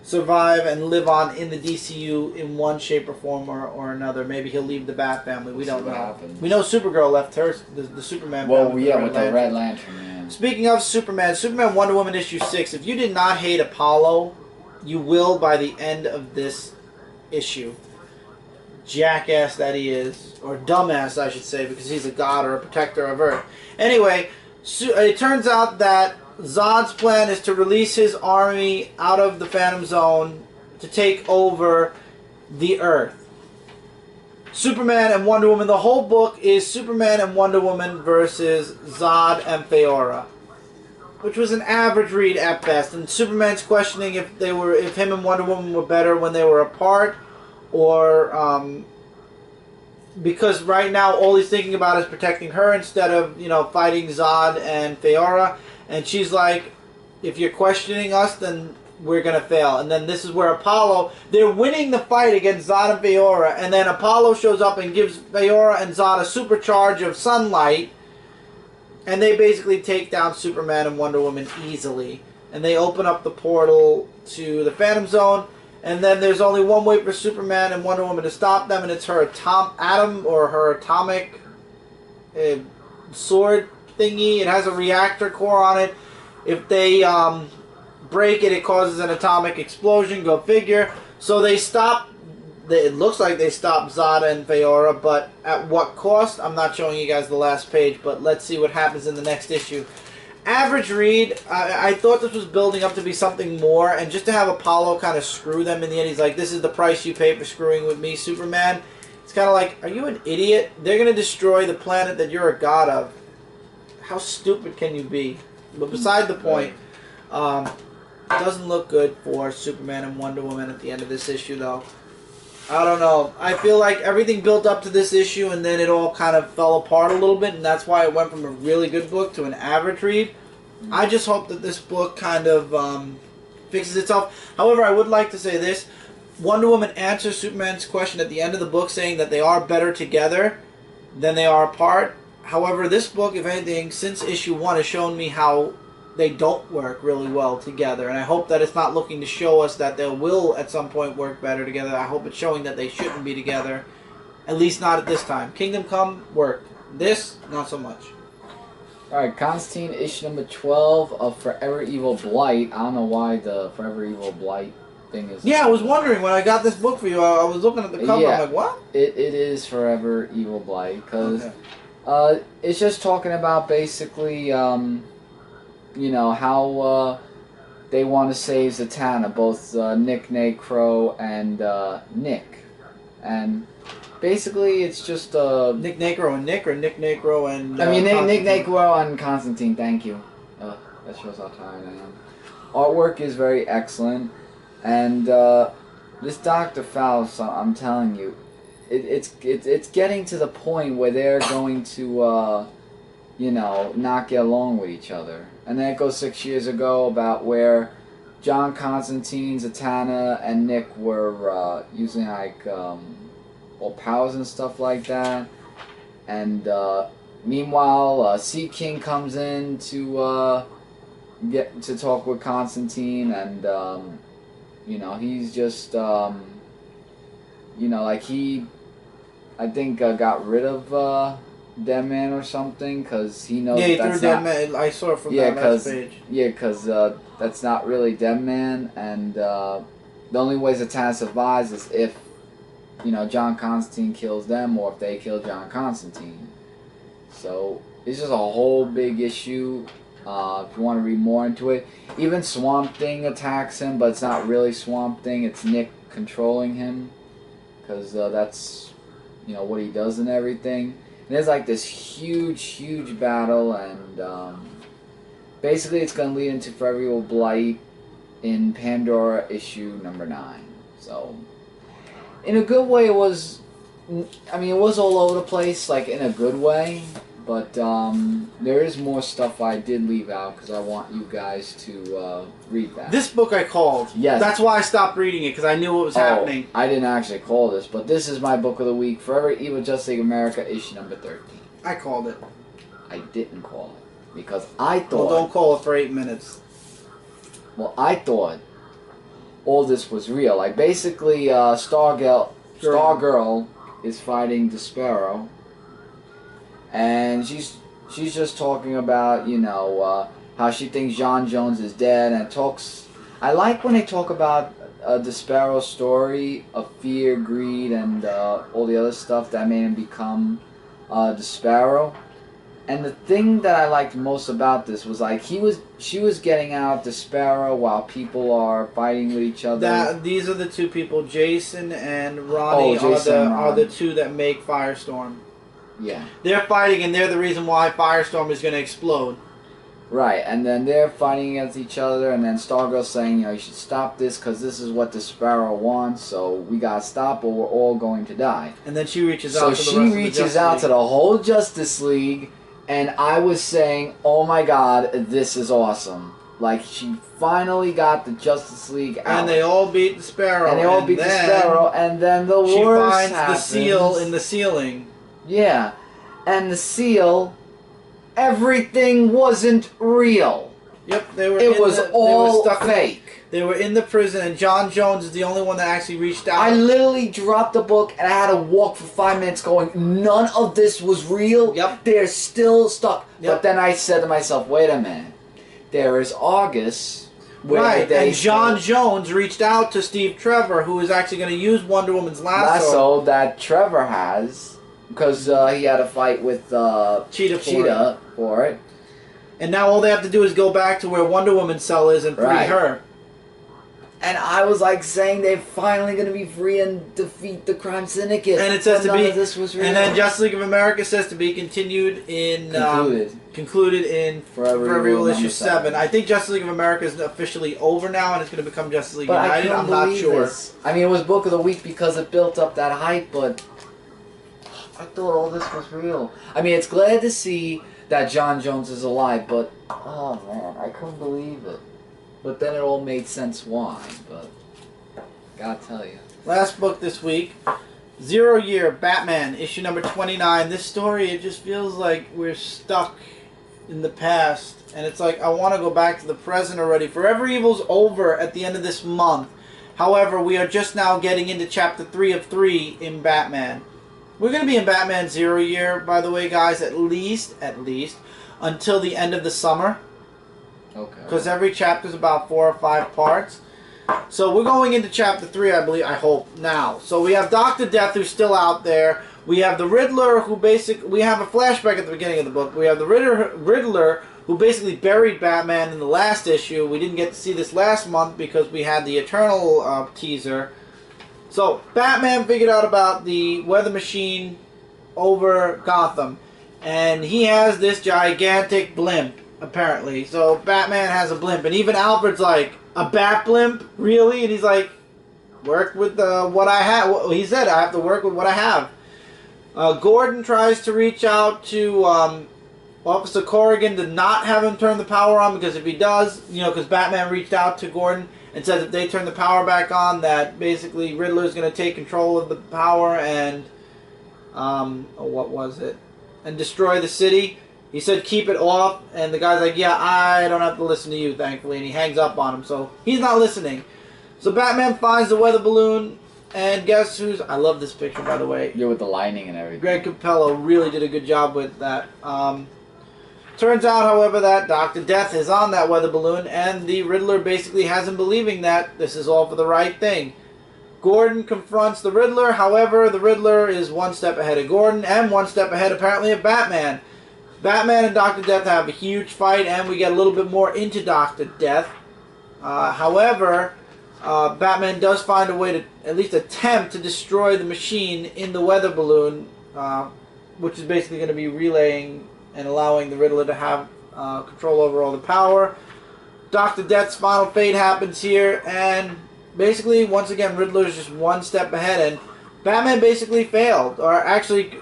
survive and live on in the DCU in one shape or form or another. Maybe he'll leave the Bat family. We don't know. Happens. We know Supergirl left her, the Superman family. Well, yeah, with the Red Lantern, man. Speaking of Superman Wonder Woman issue 6, if you did not hate Apollo, you will by the end of this issue. Jackass that he is, or dumbass I should say, because he's a god or a protector of Earth. Anyway, it turns out that Zod's plan is to release his army out of the Phantom Zone to take over the Earth. Superman and Wonder Woman. The whole book is Superman and Wonder Woman versus Zod and Feora, which was an average read at best. And Superman's questioning if him and Wonder Woman were better when they were apart, or because right now all he's thinking about is protecting her instead of, you know, fighting Zod and Feora. And she's like, if you're questioning us, then we're going to fail. And then this is where they're winning the fight against Zod and Feora, and then Apollo shows up and gives Feora and Zod a supercharge of sunlight, and they basically take down Superman and Wonder Woman easily. And they open up the portal to the Phantom Zone, and then there's only one way for Superman and Wonder Woman to stop them, and it's her atomic sword thingy. It has a reactor core on it. If they break it, it causes an atomic explosion. Go figure. So they stop. It looks like they stopped Zod and Feora, but at what cost? I'm not showing you guys the last page, but let's see what happens in the next issue. Average read. I thought this was building up to be something more, and just to have Apollo kind of screw them in the end. He's like, this is the price you pay for screwing with me, Superman. It's kind of like, are you an idiot? They're going to destroy the planet that you're a god of. How stupid can you be? But beside the point, it doesn't look good for Superman and Wonder Woman at the end of this issue, though. I don't know. I feel like everything built up to this issue, and then it all kind of fell apart a little bit, and that's why it went from a really good book to an average read. I just hope that this book kind of fixes itself. However, I would like to say this. Wonder Woman answers Superman's question at the end of the book, saying that they are better together than they are apart. However, this book, if anything, since issue 1 has shown me how they don't work really well together, and I hope that it's not looking to show us that they will at some point work better together. I hope it's showing that they shouldn't be together, at least not at this time. Kingdom Come worked. This, not so much. Alright, Constantine, issue number 12 of Forever Evil Blight. I don't know why the Forever Evil Blight thing is... Yeah, I was wondering when I got this book for you, I was looking at the cover, yeah, I'm like, what? It is Forever Evil Blight, because it's just talking about basically... you know, how they want to save Zatanna, both Nick Nacro and Nick. And basically it's just... Nick Nacro and Nick, or Nick Nacro and... I mean, Nick Nacro and Constantine, thank you. That shows how tired I am. Artwork is very excellent. And this Dr. Faust, I'm telling you, it's getting to the point where they're going to, you know, not get along with each other. And then it goes 6 years ago about where John Constantine, Zatanna, and Nick were using like all powers and stuff like that. And meanwhile, Sea King comes in to get to talk with Constantine, and you know, he's just you know, like he, I think, got rid of Deadman or something, because he knows he that's threw not... Deadman. I saw it from that last page. Yeah, because that's not really Deadman, and the only way Zatanna survives is if, you know, John Constantine kills them, or if they kill John Constantine. So it's just a whole big issue. If you want to read more into it, even Swamp Thing attacks him, but it's not really Swamp Thing. It's Nick controlling him, because that's, you know, what he does and everything. And there's like this huge battle, and basically it's going to lead into Forever Evil Blight in Pandora issue number 9. So, in a good way, it was, I mean, it was all over the place, like in a good way, but there is more stuff I did leave out because I want you guys to read that. This book I called. Yes. That's why I stopped reading it, because I knew what was happening. I didn't actually call this, but this is my book of the week, Forever Evil Justice League America, issue number 13. I called it. I didn't call it, because I thought... Well, don't call it for 8 minutes. Well, I thought all this was real. Like, basically, Stargirl is fighting Despero, and she's just talking about, you know, how she thinks John Jones is dead, and talks... I like when they talk about Despero's story of fear, greed, and all the other stuff that made him become Despero. And the thing that I liked most about this was, like, she was getting out Despero while people are fighting with each other. These are the two people, Jason and Ronnie, are the two that make Firestorm. Yeah. They're fighting, and they're the reason why Firestorm is going to explode. Right, and then they're fighting against each other, and then Stargirl's saying, you know, you should stop this because this is what Despero wants, so we gotta stop or we're all going to die. And then she reaches out to the rest So she reaches out to the whole Justice League, and I was saying, oh my god, this is awesome. Like, she finally got the Justice League out. And they all beat Despero. And they all beat Despero, and then the worst she finds happens. the seal in the ceiling. Yeah, and the seal, everything wasn't real. Yep, it was all fake. They were in the prison, and John Jones is the only one that actually reached out. I literally dropped the book, and I had to walk for 5 minutes going, none of this was real. Yep. They're still stuck. Yep. But then I said to myself, wait a minute. There is August. Right, and John Jones reached out to Steve Trevor, who is actually going to use Wonder Woman's lasso that Trevor has, because he had a fight with Cheetah for it. And now all they have to do is go back to where Wonder Woman's cell is and free her. And I was like saying they're finally going to be free and defeat the crime syndicate. And it says to be, this was real. And then Justice League of America says to be continued in concluded in Forever Evil issue 7. I think Justice League of America is officially over now, and it's going to become Justice League United. I'm not sure. I mean, it was book of the week because it built up that hype, but I thought all this was real. I mean, it's glad to see that John Jones is alive, but oh man, I couldn't believe it. But then it all made sense why, but gotta tell you. Last book this week, 0 Year, Batman, issue number 29. This story, it just feels like we're stuck in the past. And it's like, I want to go back to the present already. Forever Evil's over at the end of this month. However, we are just now getting into chapter 3 of 3 in Batman. We're going to be in Batman 0 Year, by the way, guys, at least, until the end of the summer. Okay. Because every chapter is about 4 or 5 parts. So we're going into chapter 3, I believe, I hope, now. So we have Dr. Death, who's still out there. We have the Riddler, who we have a flashback at the beginning of the book. We have the Riddler, who basically buried Batman in the last issue. We didn't get to see this last month because we had the Eternal teaser. So, Batman figured out about the weather machine over Gotham. And he has this gigantic blimp, apparently. So, Batman has a blimp. And even Alfred's like, a bat blimp? Really? And he's like, work with what I have. He said, I have to work with what I have. Gordon tries to reach out to Officer Corrigan to not have him turn the power on, because if he does, because Batman reached out to Gordon and said if they turn the power back on, that basically Riddler's going to take control of the power and, what was it? And destroy the city. He said keep it off, and the guy's like, yeah, I don't have to listen to you, thankfully, and he hangs up on him, so he's not listening. So Batman finds the weather balloon, and guess who's... I love this picture, by the way. Yeah, with the lighting and everything. Greg Capello really did a good job with that. Turns out, however, that Dr. Death is on that weather balloon, and the Riddler basically has him believing that this is all for the right thing. Gordon confronts the Riddler. However, the Riddler is one step ahead of Gordon, and one step ahead, apparently, of Batman. Batman and Dr. Death have a huge fight, and we get a little bit more into Dr. Death. However, Batman does find a way to at least attempt to destroy the machine in the weather balloon, which is basically going to be relaying and allowing the Riddler to have control over all the power. Dr. Death's final fate happens here, and basically, once again, Riddler is just one step ahead, and Batman basically failed. Or actually,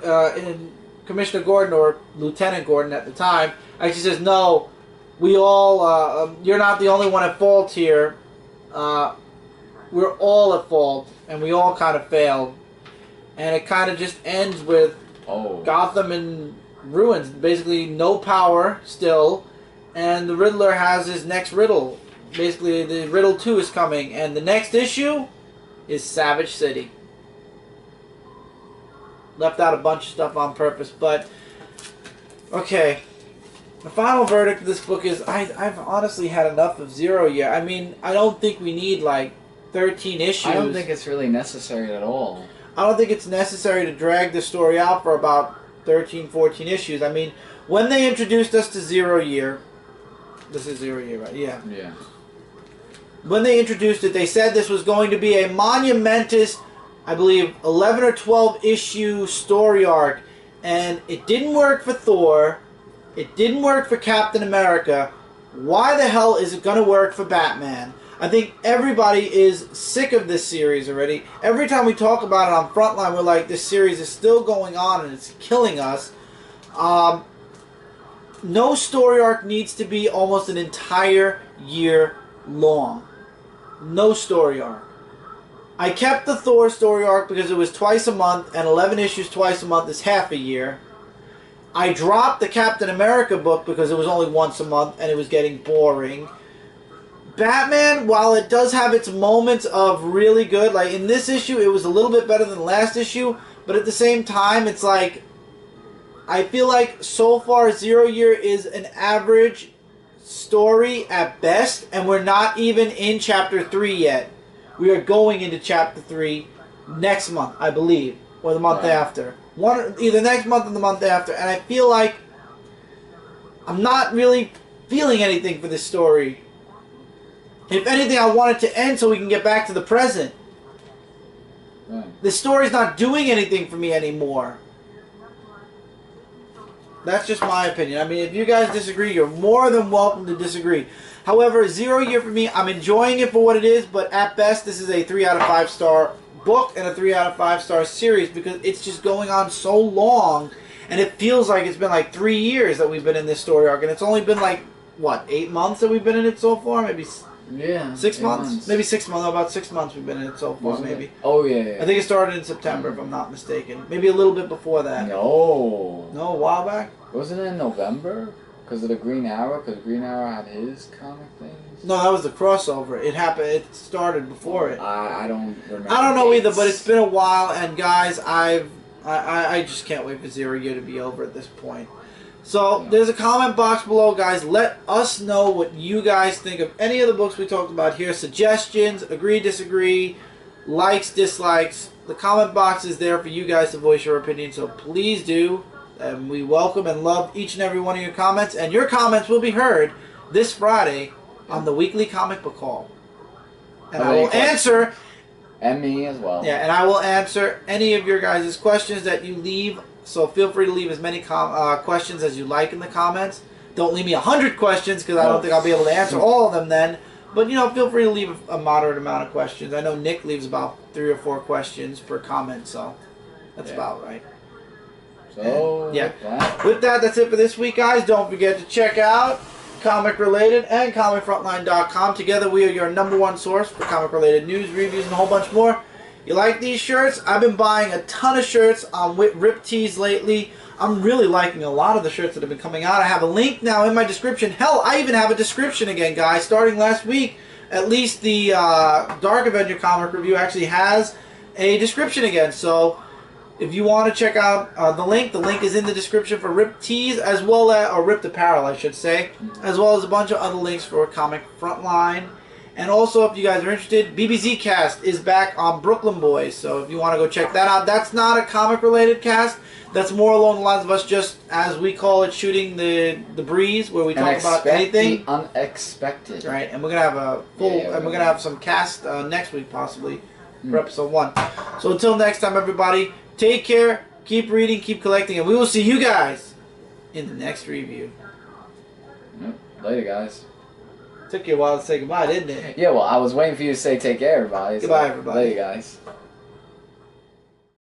Commissioner Gordon, or Lieutenant Gordon at the time, actually says, no, we all, you're not the only one at fault here. We're all at fault, and we all kind of failed. And it kind of just ends with Gotham in ruins. Basically, no power still, and the Riddler has his next riddle. Basically, the Riddle 2 is coming, and the next issue is Savage City. Left out a bunch of stuff on purpose, but okay. The final verdict of this book is I've honestly had enough of Zero Year. I mean, I don't think we need like 13 issues. I don't think it's really necessary at all. I don't think it's necessary to drag the story out for about 13, 14 issues. I mean, when they introduced us to Zero Year, this is Zero Year, right? Yeah. Yeah. When they introduced it, they said this was going to be a monumentous, I believe, 11 or 12 issue story arc, and it didn't work for Thor. It didn't work for Captain America. Why the hell is it going to work for Batman? I think everybody is sick of this series already. Every time we talk about it on Frontline, we're like, this series is still going on and it's killing us. No story arc needs to be almost an entire year long. No story arc. I kept the Thor story arc because it was twice a month, and 11 issues twice a month is half a year. I dropped the Captain America book because it was only once a month and it was getting boring. Batman, while it does have its moments of really good, like in this issue it was a little bit better than the last issue, but at the same time it's like, I feel like so far Zero Year is an average story at best, and we're not even in chapter 3 yet. We are going into chapter 3 next month, I believe, or the month after. Either next month or the month after, and I feel like I'm not really feeling anything for this story. If anything, I want it to end so we can get back to the present. The story's not doing anything for me anymore. That's just my opinion. I mean, if you guys disagree, you're more than welcome to disagree. However, Zero Year for me, I'm enjoying it for what it is, but at best, this is a 3 out of 5 star book and a 3 out of 5 star series because it's just going on so long, and it feels like it's been like 3 years that we've been in this story arc, and it's only been like, what, 8 months that we've been in it so far? Maybe 6 months? Maybe 6 months. No, about 6 months we've been in it so far, maybe. Oh, yeah. I think it started in September, if I'm not mistaken. Maybe a little bit before that. No, a while back? Wasn't it in November? Because of the Green Arrow? Because Green Arrow had his comic things? No, that was the crossover. It happened. It started before it. I don't remember. I don't know either, but it's been a while, and guys, I just can't wait for Zero Year to be over at this point. So, there's a comment box below, guys. Let us know what you guys think of any of the books we talked about here. Suggestions, agree, disagree, likes, dislikes. The comment box is there for you guys to voice your opinion, so please do. And we welcome and love each and every one of your comments. And your comments will be heard this Friday on the weekly comic book haul. And I will answer... And me as well. Yeah, and I will answer any of your guys' questions that you leave. So feel free to leave as many questions as you like in the comments. Don't leave me 100 questions because I don't think I'll be able to answer all of them then. But, you know, feel free to leave a moderate amount of questions. I know Nick leaves about 3 or 4 questions per comment, so that's about right. So, and, yeah. With that, that's it for this week, guys. Don't forget to check out Comic Related and ComicFrontline.com. Together, we are your #1 source for comic-related news, reviews, and a whole bunch more. You like these shirts? I've been buying a ton of shirts on Ript Tees lately. I'm really liking a lot of the shirts that have been coming out. I have a link now in my description. Hell, I even have a description again, guys. Starting last week, at least the Dark Avenger comic review actually has a description again. So if you want to check out the link is in the description for Ript Tees, as well as, or Ript Apparel, I should say, as well as a bunch of other links for Comic Frontline. And also, if you guys are interested, BBZ Cast is back on Brooklyn Boys. So if you want to go check that out, that's not a comic-related cast. That's more along the lines of us just, as we call it, shooting the breeze, where we talk about anything. The unexpected. Right, and we're gonna have a full, and we're gonna have some cast next week possibly for episode 1. So until next time, everybody, take care, keep reading, keep collecting, and we will see you guys in the next review. Yep. Later, guys. Took you a while to say goodbye, didn't it? Yeah, well, I was waiting for you to say take care, everybody. Goodbye, everybody. Later, guys.